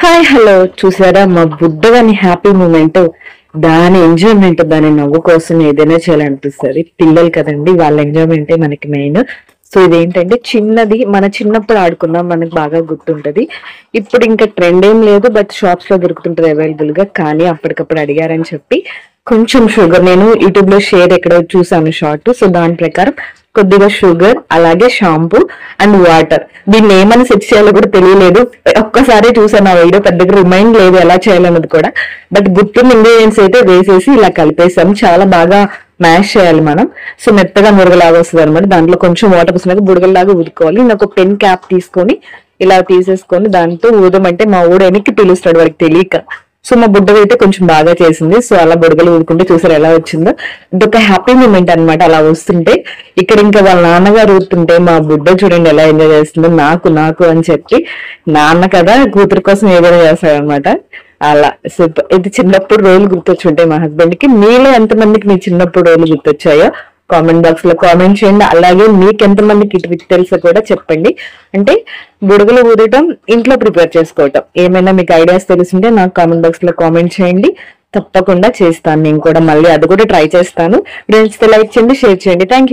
Hi hello చూసారా మా బుడ్డగాని happy moment. దాని ఎంజాయ్మెంట్ దాని నవ్వు కోసం ఏదైనా చేయాలనిపిస్తుంది. పిల్లలు కదండి, వాళ్ళ ఎంజాయ్మెంటే మనకి మెయిన్. సో ఇదేంటంటే చిన్నది, మన చిన్నప్పుడు ఆడుకున్నాం, మనకు బాగా గుర్తుంటది. ఇప్పుడు ఇంకా ట్రెండ్ ఏం లేదు, బట్ షాప్స్ లో దొరుకుతుంటది అవైలబుల్ గా. కానీ అప్పటికప్పుడు అడిగారని చెప్పి కొంచెం షుగర్, నేను యూట్యూబ్ లో షేర్ ఎక్కడో చూసాను షార్ట్, సో దాని ప్రకారం కొద్దిగా షుగర్, అలాగే షాంపూ అండ్ వాటర్. దీన్ని ఏమని సెట్ చేయాలో కూడా తెలియలేదు. ఒక్కసారి చూసాను ఆ వీడియో, పెద్దగా రిమైండ్ లేదు ఎలా చేయాలన్నది కూడా. బట్ గుర్తున్న ఇంగ్రీడియంట్స్ అయితే వేసేసి ఇలా కలిపేసాం. చాలా బాగా మ్యాష్ చేయాలి మనం. సో మెత్తగా మురగలాగా వస్తుంది అనమాట. దాంట్లో కొంచెం వాటర్ పోసినాక బుడగల్లాగా ఊదుకోవాలి. నేను ఒక పెన్ క్యాప్ తీసుకొని ఇలా తీసేసుకొని దాంతో ఊదమంటే మా ఊడు వెనక్కి పిలుస్తాడు వాడికి తెలియక. సో మా బుడ్డది అయితే కొంచెం బాగా చేసింది. సో అలా బుడగలు ఊదుకుంటే చూసారు ఎలా వచ్చిందో. ఇదొక హ్యాపీ మూమెంట్ అనమాట. అలా వస్తుంటే ఇక్కడ ఇంకా వాళ్ళ నాన్నగారు ఊరుతుంటే మా బుడ్డ చూడండి ఎలా ఎంజాయ్ చేస్తుందో. నాకు నాకు అని చెప్పి, నాన్న కదా కూతురు కోసం ఏదైనా చేస్తాడు అనమాట. అలా సూపర్. ఇది చిన్నప్పుడు రోజులు గుర్తొచ్చుంటాయి మా హస్బెండ్ కి. మీలో ఎంతమందికి మీ చిన్నప్పుడు రోజులు గుర్తొచ్చాయో కామెంట్ బాక్స్ లో కామెంట్ చేయండి. అలాగే మీకు ఎంతమందికి ట్రిక్ తెలుసో కూడా చెప్పండి. అంటే బుడగలు ఊదటం ఇంట్లో ప్రిపేర్ చేసుకోవటం ఏమైనా మీకు ఐడియాస్ తెలుసుంటే నాకు కామెంట్ బాక్స్ లో కామెంట్ చేయండి. తప్పకుండా చేస్తాను నేను కూడా, మళ్ళీ అది కూడా ట్రై చేస్తాను. ఫ్రెండ్స్ లైక్ చేయండి, షేర్ చేయండి. Thank you.